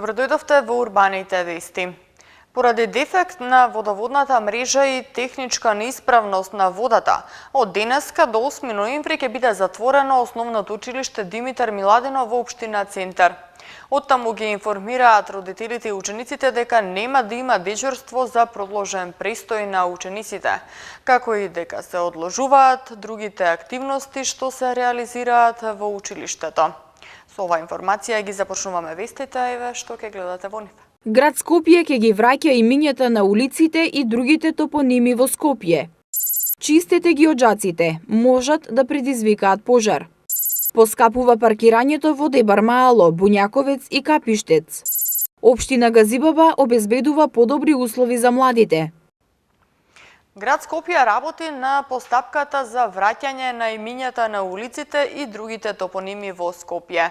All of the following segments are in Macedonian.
Добро дојдовте во урбаните вести. Поради дефект на водоводната мрежа и техничка неисправност на водата, од денеска до 8 ноември ќе биде затворено основното училиште Димитар Миладинов во општина Центар. Оттаму ги информираат родителите и учениците дека нема да има дежурство за продолжен престој на учениците, како и дека се одложуваат другите активности што се реализираат во училиштето. Со оваа информација ги започнуваме вестите, еве што ќе гледате во нив. Град Скопје ќе ги враќа имињата на улиците и другите топоними во Скопје. Чистете ги оџаците, можат да предизвикаат пожар. Поскапува паркирањето во Дебармаало, Буњаковец и Капиштец. Општина Газибаба обезбедува подобри услови за младите. Град Скопје работи на постапката за враќање на имињата на улиците и другите топоними во Скопје.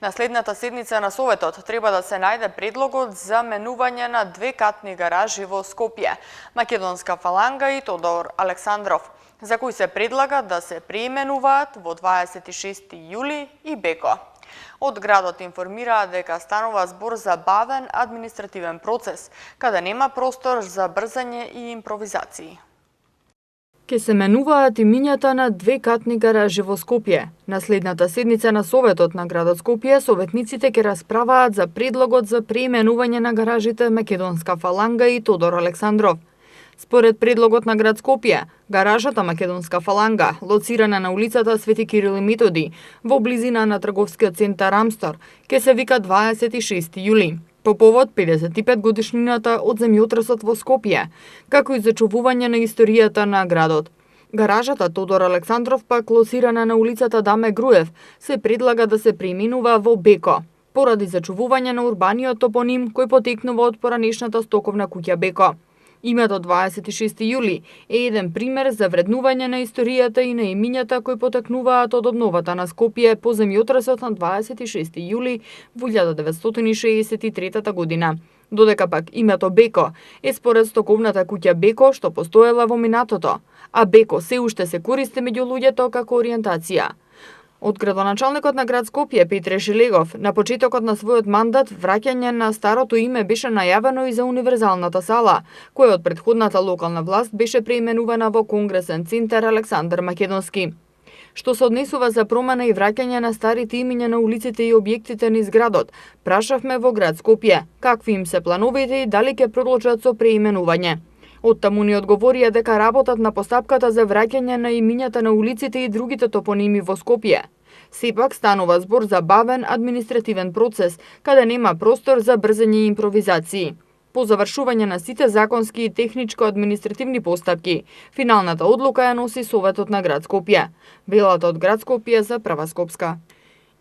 На следната седница на Советот треба да се најде предлогот за менување на две катни гаражи во Скопје, Македонска фаланга и Тодор Александров, за кои се предлага да се преименуваат во 26 јули и Беко. Од градот информираат дека станува збор за бавен административен процес, каде нема простор за брзање и импровизации. Ке се менуваат имињата на две катни гаражи во Скопје. На следната седница на Советот на градот Скопје, советниците ќе расправаат за предлогот за преименување на гаражите Македонска фаланга и Тодор Александров. Според предлогот на град Скопје, гаражата Македонска фаланга, лоцирана на улицата Свети Кирил и Методи, во близина на трговскиот центар Амстор, ќе се вика 26 јули, по повод 55 годишнината од земјотресот во Скопје, како и зачувување на историјата на градот. Гаражата Тодор Александров пак лоцирана на улицата Даме Груев, се предлага да се преименува во Беко, поради зачувување на урбаниот топоним кој потекнува од поранешната стоковна куќа Беко. Името 26 јули е еден пример за вреднување на историјата и на имињата кои потекнуваат од обновата на Скопје по земјотресот на 26 јули во 1963 година. Додека пак името Беко е според стоковната куќа Беко што постоела во минатото, а Беко се уште се користи меѓу луѓето како ориентација. Од градоначалникот на град Скопје Петре Шелегов на почетокот на својот мандат враќање на старото име беше најавено и за универзалната сала, која од претходната локална власт беше преименувана во Конгресен центар Александар Македонски. Што се однесува за промена и враќање на старите имиња на улиците и објектите низ градот, прашавме во град Скопје какви им се плановите и дали ќе продолжат со преименување. Оттаму ни одговорија дека работат на постапката за враќање на имињата на улиците и другите топоними во Скопје. Сепак станува збор за бавен административен процес, каде нема простор за брзање и импровизации. По завршување на сите законски и техничко-административни постапки, финалната одлука ја носи Советот на град Скопје. Велата од град Скопје за Прва Скопска.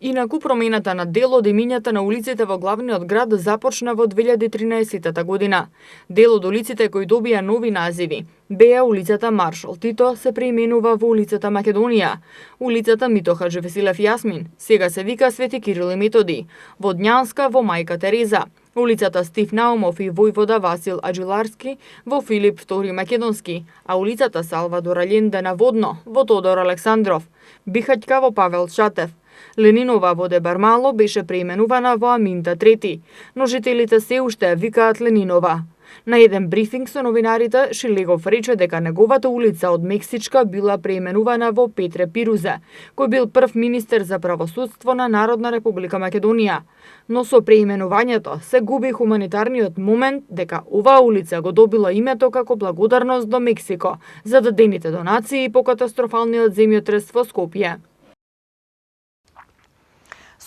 Инаку промената на дел од имињата на улиците во главниот град започна во 2013 година. Дел од улиците кои добија нови називи беа улицата Маршал Тито се преименува во улицата Македонија, улицата Мито Хаџивесилев Јасмин сега се вика Свети Кирил и Методи, Водњанска во Мајка Тереза, улицата Стив Наумов и војвода Васил Аджиларски во Филип II Македонски, а улицата Салвадор Алјенде на Водно во Тодор Александров, Бихаќка во Павел Шатев, Ленинова во Дебармало беше преименувана во Аминта III, но жителите се уште викаат Ленинова. На еден брифинг со новинарите, Шелегов рече дека неговата улица од Мексичка била преименувана во Петре Пирузе, кој бил прв министер за правосудство на Народна република Македонија. Но со преименувањето се губи хуманитарниот момент дека оваа улица го добила името како благодарност до Мексико за дадените донации по катастрофалниот земјотрес во Скопје.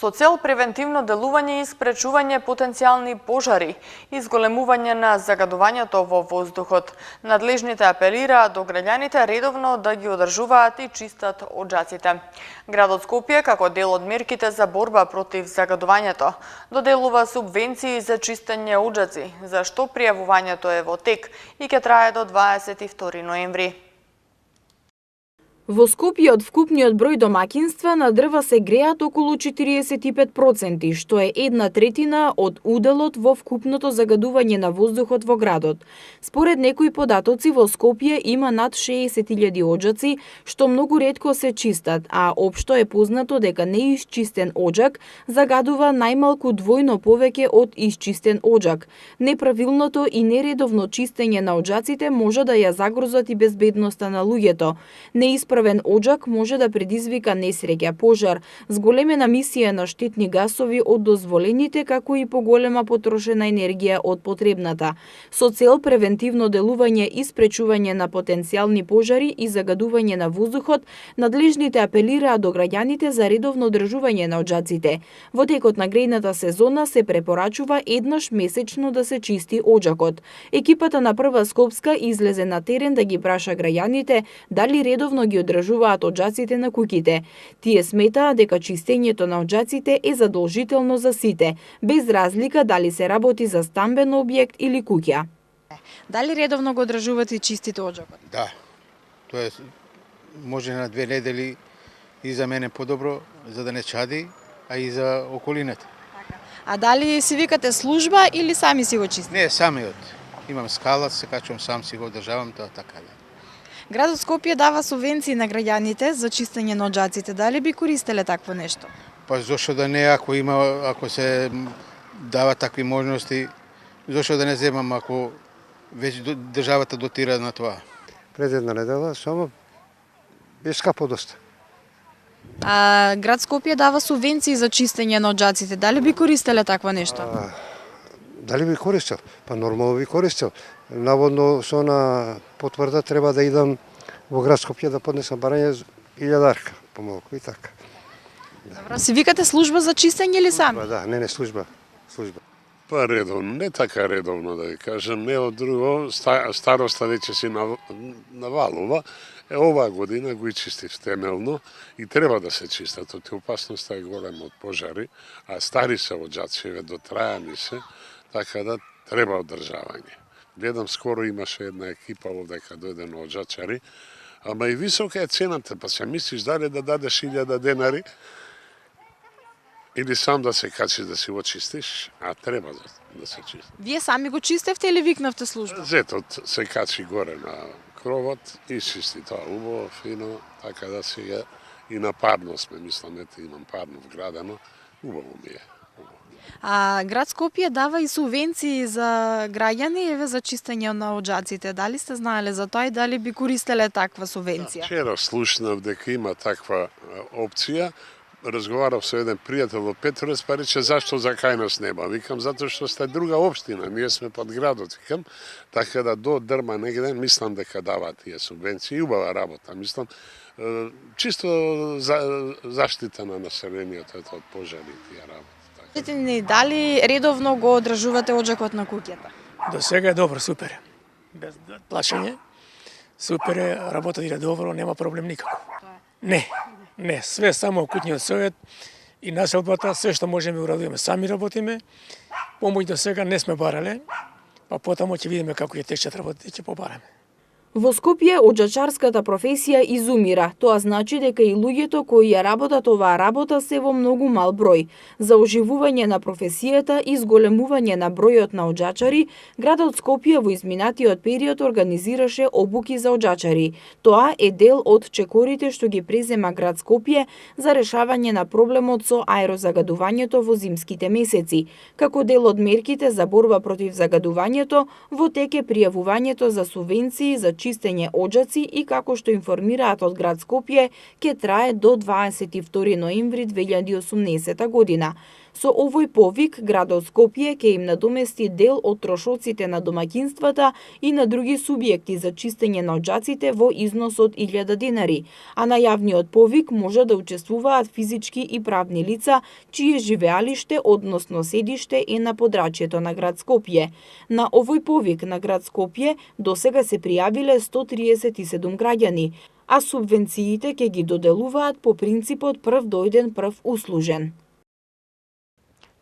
Со цел превентивно делување и спречување потенцијални пожари и зголемување на загадувањето во воздухот, надлежните апелираат до граѓаните редовно да ги одржуваат и чистат оџаците. Градот Скопје, како дел од мерките за борба против загадувањето, доделува субвенции за чистење оџаци, за што пријавувањето е во тек и ќе трае до 22 ноември. Во Скопје од вкупниот број домаќинства на дрва се греат околу 45%, што е 1/3 од уделот во вкупното загадување на воздухот во градот. Според некои податоци во Скопје има над 60.000 оџаци, што многу ретко се чистат, а општо е познато дека неисчистен оџак загадува најмалку двојно повеќе од исчистен оџак. Неправилното и нередовно чистење на оџаците може да ја загрозат и безбедноста на луѓето. Неисправен оџак може да предизвика несреќа, пожар, зголемена мисија на штетни гасови од дозволените, како и поголема потрошена енергија од потребната. Со цел превентивно делување и спречување на потенцијални пожари и загадување на воздухот, надлежните апелираа до граѓаните за редовно одржување на оџаците. Во текот на грејната сезона се препорачува еднаш месечно да се чисти оџакот. Екипата на Прва Скопска излезе на терен да ги праша граѓаните дали редовно ги одржуваат оџаците на куќите. Тие сметаат дека чистењето на оџаците е задолжително за сите, без разлика дали се работи за стамбен објект или куќа. Дали редовно го одржувате и чистите оџакот? Да. Тоа е може на 2 недели и за мене подобро, за да не чади, а и за околината. А дали си викате служба или сами си го чистите? Не, самиот. Имам скала, се качувам сам, си го одржавам, тоа така да. Градот Скопје дава субвенции на граѓаните за чистење на оџаците. Дали би користеле такво нешто? Па зошто да не, ако се дава такви можности, зошто да не земам ако веќе државата дотира на тоа? Пред една недела, само е скапо доста. А град Скопје дава субвенции за чистење на оџаците. Дали би користеле такво нешто? Дали би користел? Па нормално би користел. Наводно со на потврда треба да идам во град Скопје да поднесам барање 1000 помалку и така. Добро, си викате служба за чистење или сами? Да, не служба. Па редовно, не така редовно да ви кажам, не од друго, староста веќе си навалува. Оваа година го чистив темелно и треба да се чистат, оти опасноста е голема од пожари, а стари се оџаци, дотрајани се, така да треба одржавање. Гледам, скоро имаше една екипа овдека дојде на оџачари, ама и висока е цената, па се мислиш дали да дадеш 1000 денари, или сам да се качиш да си го чистиш, а треба да се чисти. Вие сами го чистевте или викнавте служба? Зетот се качи горе на кровот и чисти тоа убаво, фино, така да сега и на парно сме, мислам, ете имам парно вградено, убаво ми е. А град Скопје дава и субвенции за граѓани еве за чистење на оџаците. Дали сте знаеле за тоа и дали би користеле таква субвенција? Вчера слушнав дека има таква опција. Разговарав со еден пријател во Петровец, па рече зашто за кај нас нема. Викам затоа што сте друга општина, ние сме под градот, викам, така да до Дрма негде мислам дека даваат тие субвенции, убава работа, мислам, чисто заштита на населението од пожари тие работи. Кажете ни, дали редовно го одржувате оџакот на куќата? До сега е добро, супер. Без плашење. Супер е, работа иде добро, нема проблем никако. Не, све само куќниот совет и населбата, све што можеме урадуваме, сами работиме. Помој до сега не сме барале, па потаму ќе видиме како ќе течат работите, ќе побараме. Во Скопје оџачарската професија изумира. Тоа значи дека и луѓето кои ја работат оваа работа се во многу мал број. За оживување на професијата и зголемување на бројот на оџачари, градот Скопје во изминатиот период организираше обуки за оџачари. Тоа е дел од чекорите што ги презема град Скопје за решавање на проблемот со аерозагадувањето во зимските месеци. Како дел од мерките за борба против загадувањето, во тек е пријавувањето за субвенции за чистење оџаци и како што информираат од град Скопје, ќе трае до 22 ноември 2018 година. Со овој повик, градот Скопје ќе им надомести дел од трошоците на домаќинствата и на други субјекти за чистење на оџаците во износ од 1000 денари, а на јавниот повик може да учествуваат физички и правни лица чие живеалиште, односно седиште е на подрачјето на град Скопје. На овој повик на град Скопје досега се пријавиле 137 граѓани, а субвенциите ќе ги доделуваат по принципот прв дојден, прв услужен.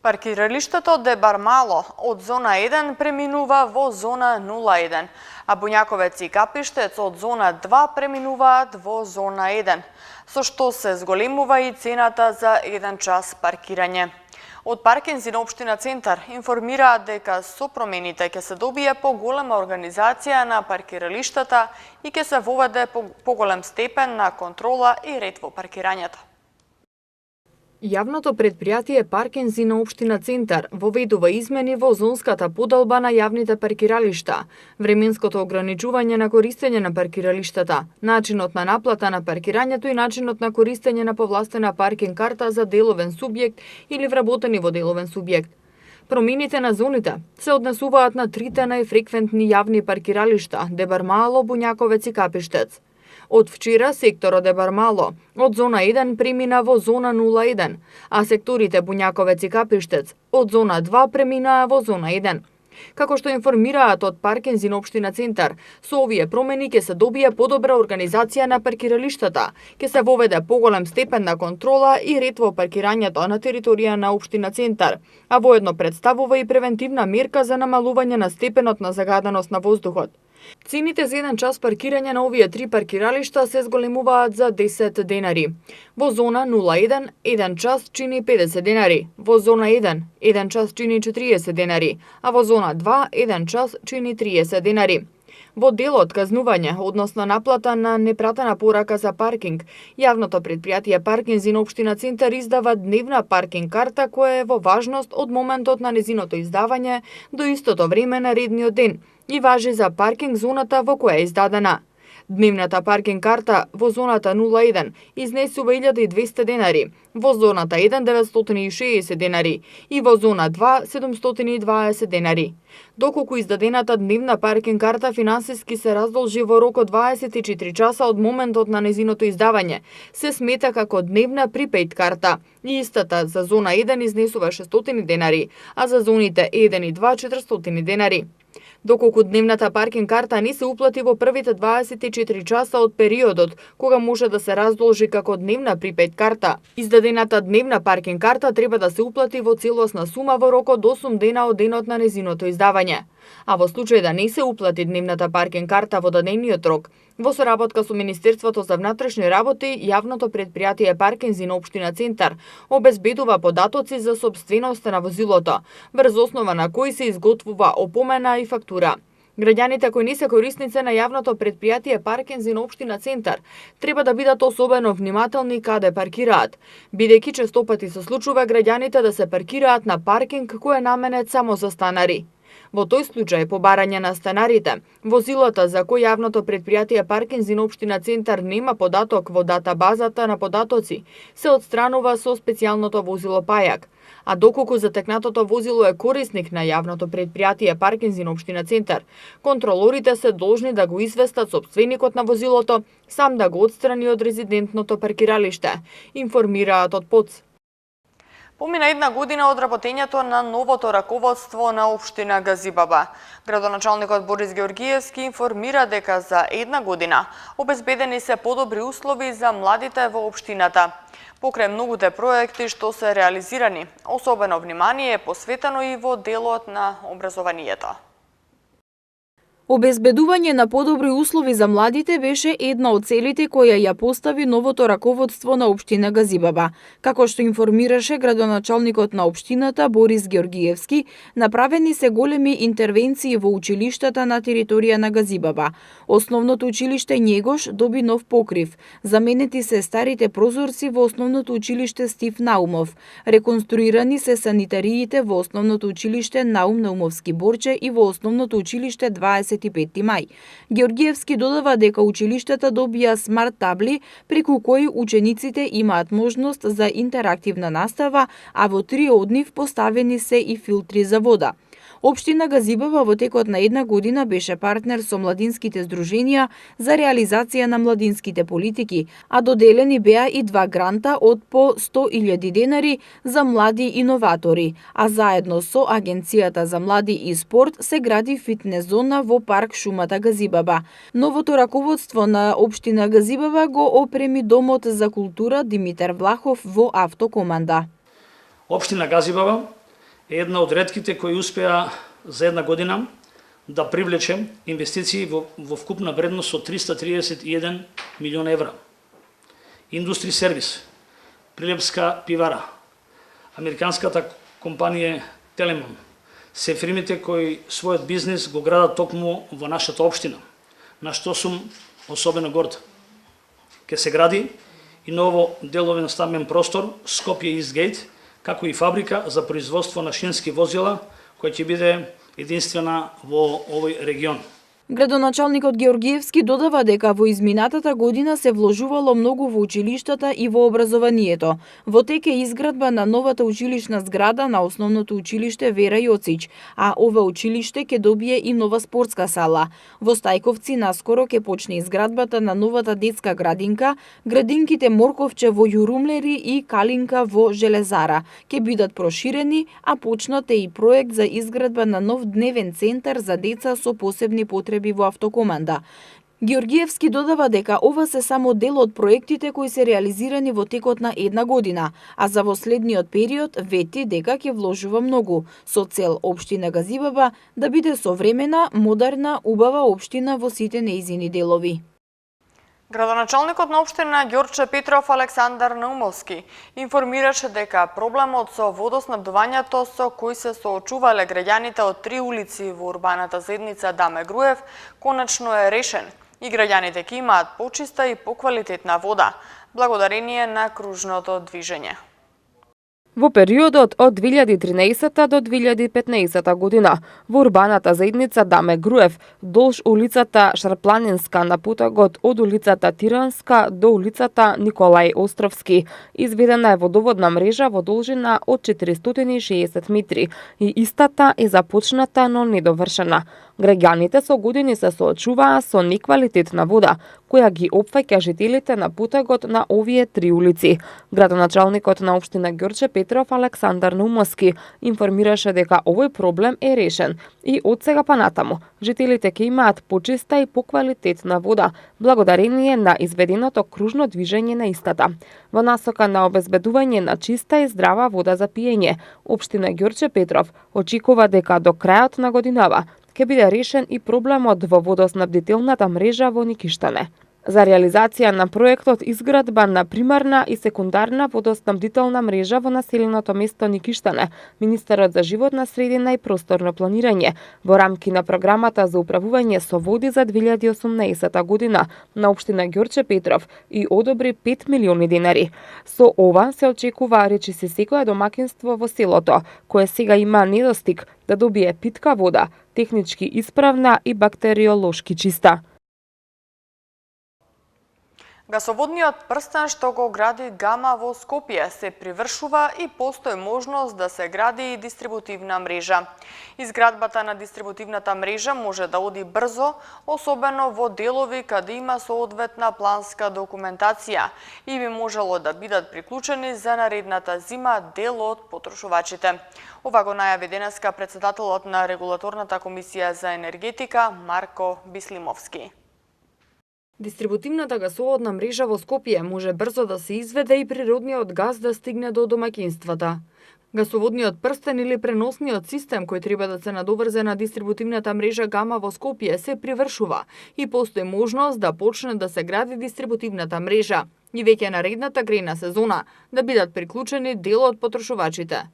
Паркиралиштето Дебармало од зона 1 преминува во зона 01, а Буњаковец и Капиштец од зона 2 преминуваат во зона 1, со што се зголемува и цената за 1 час паркирање. Од паркинзи на општина Центар информираат дека со промените ќе се добие поголема организација на паркиралиштата и ќе се воведе поголем степен на контрола и ред во паркирањето. Јавното предпријатие Паркинзи на општина Центар воведува измени во зонската поделба на јавните паркиралишта, временското ограничување на користење на паркиралиштата, начинот на наплата на паркирањето и начинот на користење на повластена паркинг карта за деловен субјект или вработени во деловен субјект. Промените на зоните се однесуваат на трите најфреквентни јавни паркиралишта Дебармало, Буњаковец и Капиштец. Од вчера секторот Дебармало од зона 1 премина во зона 01, а секторите Буњаковец и Капиштец од зона 2 преминаа во зона 1. Како што информираат од Паркинзи на општина Центар, со овие промени ќе се добие подобра организација на паркиралиштата, ќе се воведе поголем степен на контрола и ред во паркирањето на територија на општина Центар, а воедно представува и превентивна мерка за намалување на степенот на загаденост на воздухот. Цените за 1 час паркирање на овие 3 паркиралишта се зголемуваат за 10 денари. Во зона 01, 1 час чини 50 денари, во зона 1, 1 час чини 40 денари, а во зона 2, 1 час чини 30 денари. Во делот казнување, односно наплата на непратена порака за паркинг, јавното предпријатие Паркинзи на општина Центар издава дневна паркинг карта која е во важност од моментот на незиното издавање до истото време на редниот ден и важи за паркинг зоната во која е издадена. Дневната паркинг карта во зоната 01 изнесува 1200 денари, во зоната 1 960 денари и во зона 2 720 денари. Доколку издадената дневна паркинг карта финансиски се раздолжи во рок од 24 часа од моментот на незиното издавање, се смета како дневна припејд карта и истата за зона 1 изнесува 600 денари, а за зоните 1 и 2 400 денари. Доколку дневната паркинг карта не се уплати во првите 24 часа од периодот кога може да се раздолжи како дневна припејд карта, издадената дневна паркинг карта треба да се уплати во целосна сума во рок од 8 дена од денот на незиното издавање. А во случај да не се уплати дневната паркинг карта во дадениот рок, во соработка со Министерството за внатрешни работи, јавното предпријатие Паркинзи на општина Центар обезбедува податоци за сопственоста на возилото, врз основа на кои се изготвува опомена и фактура. Граѓаните кои не се корисници на јавното предпријатие Паркинзи на општина Центар треба да бидат особено внимателни каде паркираат, бидејќи честопати се случува граѓаните да се паркираат на паркинг кој е наменет само за станари. Во тој случај, по барање на станарите, возилата за кои јавното предпријатие Паркинзи на општина Центар нема податок во датабазата на податоци, се отстранува со специјалното возило пајак. А доколку затекнатото возило е корисник на јавното предпријатие Паркинзи на општина Центар, контролорите се должни да го известат сопственикот на возилото сам да го отстрани од резидентното паркиралиште, информираат од ПОЦ. Помина 1 година од работењето на новото раководство на општина Газибаба. Градоначалникот Борис Георгиевски информира дека за 1 година обезбедени се подобри услови за младите во општината. Покрај многуте проекти што се реализирани, особено внимание е посветено и во делот на образованието. Обезбедување на подобри услови за младите беше една од целите која ја постави новото раководство на општина Газибаба. Како што информираше градоначалникот на општината Борис Георгиевски, направени се големи интервенции во училиштата на територија на Газибаба. Основното училиште Njegош доби нов покрив. Заменети се старите прозорци во основното училиште Стив Наумов. Реконструирани се санитариите во основното училиште Наум Наумовски Борче и во основното училиште 25 мај. Георгиевски додава дека училиштата добија смарт табли, преку кои учениците имаат можност за интерактивна настава, а во 3 од нив поставени се и филтри за вода. Општина Газибаба во текот на 1 година беше партнер со младинските здруженија за реализација на младинските политики, а доделени беа и 2 гранта од по 100.000 денари за млади иноватори, а заедно со Агенцијата за млади и спорт се гради фитнес зона во парк Шумата Газибаба. Новото раководство на општина Газибаба го опреми Домот за култура Димитар Влахов во автокоманда. Општина Газибаба е една од ретките кои успеа за една година да привлече инвестиции во вкупна вредност од 331 милион евра. Индустри сервис, Прилепска пивара, американската компанија Телемон, се фирмите кои својот бизнис го градат токму во нашата општина, на што сум особено горд. Ке се гради и ново деловен стамбен простор Скопје Истгейт, како и фабрика за производство на шински возила, која ќе биде единствена во овој регион. Градоначалникот Георгиевски додава дека во изминатата година се вложувало многу во училиштата и во образованието. Во тек е изградба на новата училишна зграда на основното училиште Вера Јоцич, а ова училиште ќе добие и нова спортска сала. Во Стајковци наскоро ќе почне изградбата на новата детска градинка, градинките Морковче во Јурумлери и Калинка во Железара ќе бидат проширени, а почнат е и проект за изградба на нов дневен центар за деца со посебни потреби во автокоманда. Георгиевски додава дека ова се само дел од проектите кои се реализирани во текот на една година, а за во следниот период вети дека ќе вложува многу, со цел општина Газибаба да биде современа, модерна, убава општина во сите нејзини делови. Градоначалникот на општина Ѓорче Петров Александар Наумовски информираше дека проблемот со водоснабдувањето со кој се соочувале граѓаните од 3 улици во урбаната заедница Даме Груев конечно е решен и граѓаните ќе имаат почиста и поквалитетна вода, благодарение на кружното движење. Во периодот од 2013 до 2015 година во урбаната заедница Даме Груев долж улицата Шарпланинска на потокот од улицата Тиранска до улицата Николај Островски изведена е водоводна мрежа во должина од 460 метри и истата е започната, но недовршена. Граѓаните со години се соочуваа со неквалитетна вода, која ги опфаќа жителите на потокот на овие 3 улици. Градоначалникот на општина Ѓорче Петров Александар Наумовски информираше дека овој проблем е решен и од сега па натаму жителите ќе имаат почиста и поквалитетна вода благодарение на изведеното кружно движење на истата. Во насока на обезбедување на чиста и здрава вода за пиење, општина Ѓорче Петров очекува дека до крајот на годинава ќе биде решен и проблемот во водоснабдителната мрежа во Никиштане. За реализација на проектот изградба на примарна и секундарна водоснабдителна мрежа во населеното место Никиштане, министерот за животна средина и просторно планирање во рамки на програмата за управување со води за 2018 година на општина Ѓорче Петров и одобри 5 милиони денари. Со ова се очекува речиси секое домакинство во селото, кое сега има недостиг, да добие питка вода, технички исправна и бактериолошки чиста. Гасоводниот прстен што го гради Гама во Скопје се привршува и постои можност да се гради и дистрибутивна мрежа. Изградбата на дистрибутивната мрежа може да оди брзо, особено во делови каде има соодветна планска документација и би можело да бидат приклучени за наредната зима дел од потрошувачите. Ова го најави денеска председателот на Регулаторната комисија за енергетика Марко Бислимовски. Дистрибутивната гасоводна мрежа во Скопје може брзо да се изведе и природниот газ да стигне до домаќинствата. Гасоводниот прстен или преносниот систем кој треба да се надоврзе на дистрибутивната мрежа Гама во Скопје се привршува и постои можност да почне да се гради дистрибутивната мрежа и веќе наредната грејна сезона да бидат приклучени дел од потрошувачите.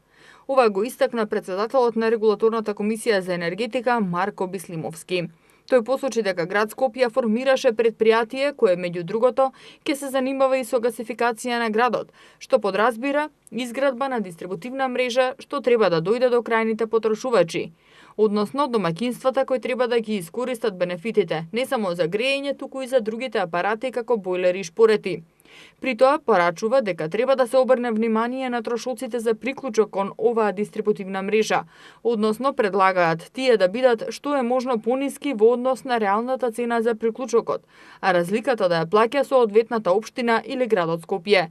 Ова го истакна председателот на Регулаторната комисија за енергетика Марко Бислимовски. Тој посочи дека град Скопје формираше предпријатие кое меѓу другото ќе се занимава и со гасификација на градот, што подразбира изградба на дистрибутивна мрежа што треба да дојде до крајните потрошувачи, односно домаќинствата кои треба да ги искористат бенефитите, не само за грејење, туку и за другите апарати како бойлери и шпорети. При тоа порачува дека треба да се обрне внимание на трошоците за приклучок кон оваа дистрибутивна мрежа, односно предлагаат тие да бидат што е можно пониски во однос на реалната цена за приклучокот, а разликата да ја плаќа соодветната општина или градот Скопје.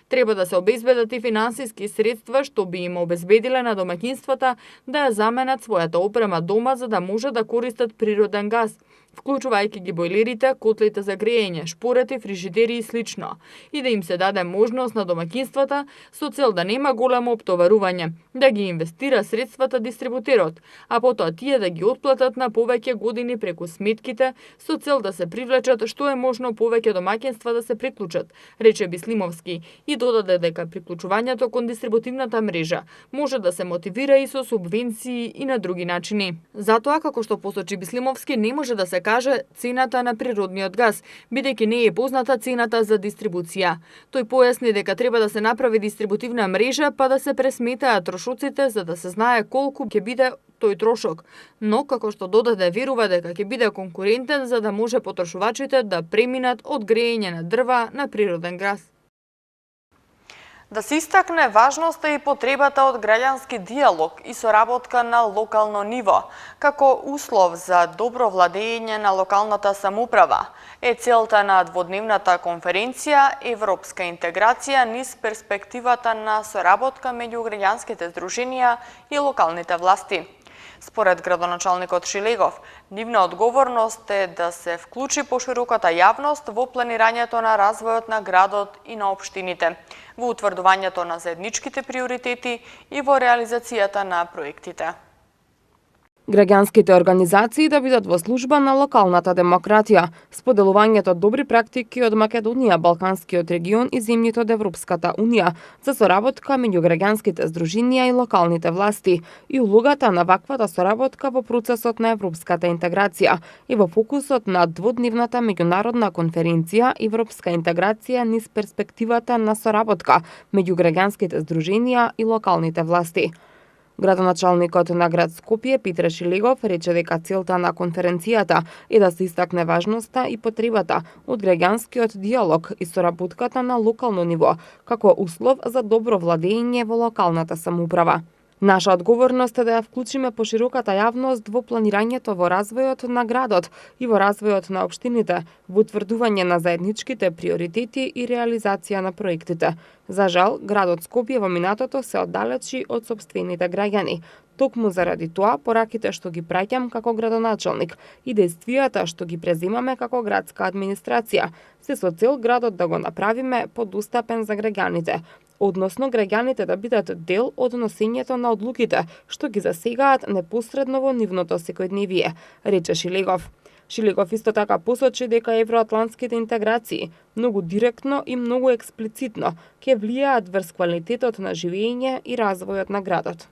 Треба да се обезбедат и финансиски средства што би им обезбедиле на домаќинствата да ја заменат својата опрема дома за да може да користат природен газ, вклучувајќи ги бойлерите, котлите за грејење, шпорети, фрижидери и слично, и да им се даде можност на домаќинствата со цел да нема големо оптоварување, да ги инвестира средствата дистрибутерот, а потоа тие да ги отплатат на повеќе години преку сметките со цел да се привлечат што е можно повеќе домаќинства да се приклучат, рече Бислимовски, и додаде дека приклучувањето кон дистрибутивната мрежа може да се мотивира и со субвенции и на други начини. Затоа, како што посочи Бислимовски, не може да се каже цената на природниот газ, бидејќи не е позната цената за дистрибуција. Тој појасни дека треба да се направи дистрибутивна мрежа па да се пресметаат трошоците за да се знае колку ќе биде тој трошок, но како што додаде верува дека ќе биде конкурентен за да може потрошувачите да преминат од грејење на дрва на природен газ. Да се истакне важноста и потребата од граѓански диалог и соработка на локално ниво, како услов за добро владење на локалната самоуправа, е целта на дводневната конференција Европска интеграција низ перспективата на соработка меѓу граѓанските здруженија и локалните власти. Според градоначалникот Шилегов, нивна одговорност е да се вклучи пошироката јавност во планирањето на развојот на градот и на општините, во утврдувањето на заедничките приоритети и во реализацијата на проектите. Граѓанските организации да бидат во служба на локалната демократија, споделувањето добри практики од Македонија, Балканскиот регион и земјите од Европската Унија за соработка меѓу граѓанските здруженија и локалните власти и улогата на ваквата соработка во процесот на европската интеграција и во фокусот на дводневната меѓународна конференција Европска интеграција низ перспективата на соработка меѓу граѓанските здруженија и локалните власти. Градоначалникот на град Скопје Петре Шилегов рече дека целта на конференцијата е да се истакне важноста и потребата од граѓанскиот диалог и соработката на локално ниво, како услов за добро владење во локалната самоуправа. Наша одговорност е да ја вклучиме пошироката јавност во планирањето во развојот на градот и во развојот на општините, во утврдување на заедничките приоритети и реализација на проектите. За жал, градот Скопје во минатото се оддалечи од сопствените граѓани. Токму заради тоа, пораките што ги праќам како градоначалник и действијата што ги преземаме како градска администрација, се со цел градот да го направиме подостапен за граѓаните, односно граѓаните да бидат дел од носењето на одлуките што ги засегаат непосредно во нивното секојдневие, рече Шилегов. Шилегов исто така посочи дека евроатлантските интеграции многу директно и многу експлицитно ќе влијаат врз квалитетот на живење и развојот на градот.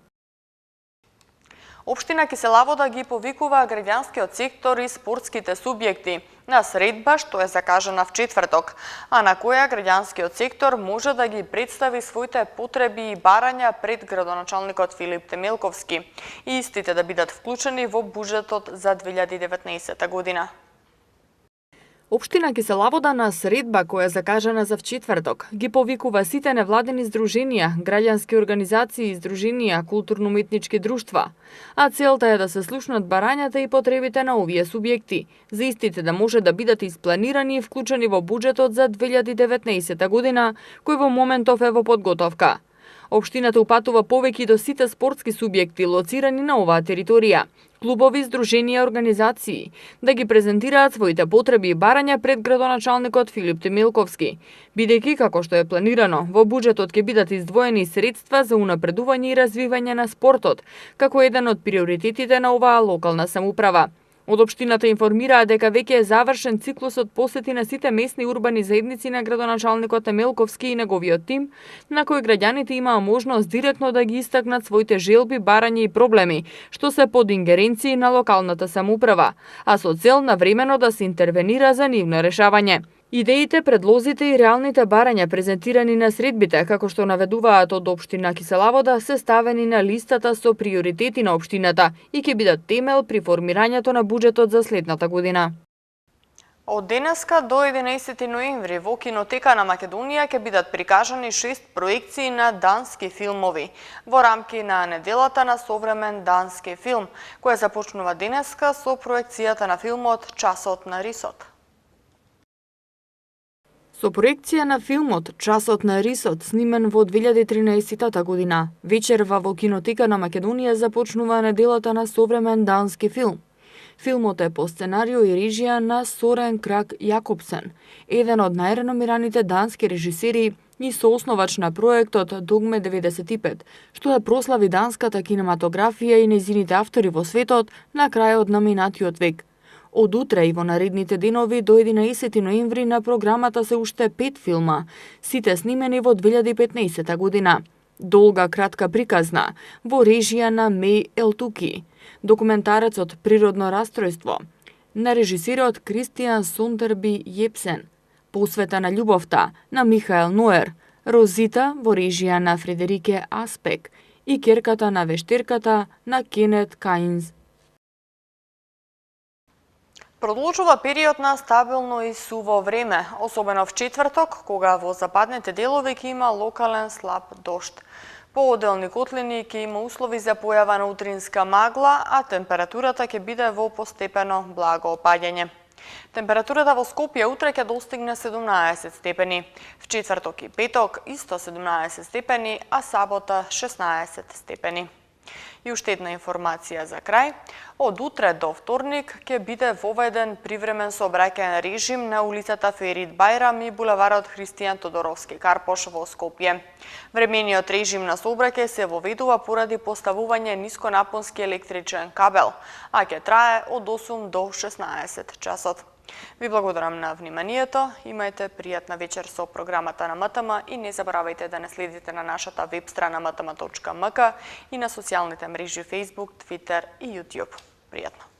Општина Киселавода ги повикува граѓанскиот сектор и спортските субјекти на средба што е закажана в четврток, а на која граѓанскиот сектор може да ги представи своите потреби и барања пред градоначалникот Филип Темелковски и истите да бидат вклучени во буџетот за 2019 година. Општина Киселавода на средба која е закажана за вчетврток ги повикува сите невладени здруженија, граѓански организации и здруженија, културно-уметнички друштва, а целта е да се слушнат барањата и потребите на овие субјекти, за истите да може да бидат испланирани и вклучени во буџетот за 2019 година, кој во моментов е во подготовка. Општината упатува повеќе до сите спортски субјекти лоцирани на оваа територија, клубови, здруженија и организации, да ги презентираат своите потреби и барања пред градоначалникот Филип Темелковски, бидејќи, како што е планирано, во буџетот ќе бидат издвоени средства за унапредување и развивање на спортот, како еден од приоритетите на оваа локална самоуправа. Од општината информираа дека веќе е завршен циклусот посети на сите местни урбани заедници на градоначалникот Темелковски и неговиот тим, на кој граѓаните имаа можност директно да ги истакнат своите желби, барања и проблеми, што се под ингеренции на локалната самоуправа, а со цел навремено да се интервенира за нивно решавање. Идеите, предлозите и реалните барања презентирани на средбите, како што наведуваат од општина Киселавода, се ставени на листата со приоритети на општината и ќе бидат темел при формирањето на буџетот за следната година. Од денеска до 11 ноември во Кинотека на Македонија ќе бидат прикажани 6 проекции на дански филмови во рамки на неделата на современ дански филм, која започнува денеска со проекцијата на филмот Часот на рисот. Со проекција на филмот Часот на рисот, снимен во 2013 година, вечерва во Кинотека на Македонија започнува неделата на современ дански филм. Филмот е по сценарио и режија на Сорен Крак Јакобсен, еден од најреномираните дански режисери и соосновач на проектот Догме 95, што ја прослави данската кинематографија и нејзините автори во светот на крајот на минатиот век. Од утре и во наредните денови до 11 ноември на програмата се уште 5 филма, сите снимени во 2015 година. Долга кратка приказна во режија на Меј Елтуки, документарецот Природно растројство на режисерот Кристијан Сондерби Јепсен, Посвета на љубовта на Михаел Ноер, Розита во режија на Фредерике Аспек и Керката на вештерката на Кенет Каинз. Продолжува период на стабилно и суво време, особено в четврток, кога во западните делови ќе има локален слаб дожд. По оделни котлини ќе има услови за појава на утринска магла, а температурата ќе биде во постепено благо опаѓање. Температурата во Скопје утре ќе достигне 17 степени, в четврток и петок исто 17 степени, а сабота 16 степени. И уште една информација за крај. Од утре до вторник ќе биде воведен привремен сообраќајен режим на улицата Ферит Бајрам и булеварот Христијан Тодоровски Карпош во Скопје. Времениот режим на сообраќај се воведува поради поставување нисконапонски електричен кабел, а ќе трае од 8 до 16 часот. Ви благодарам на вниманието, имајте пријатна вечер со програмата на МТМ и не заборавајте да не следите на нашата веб страна mtm.mk и на социјалните мрежи Facebook, Twitter и YouTube. Пријатно!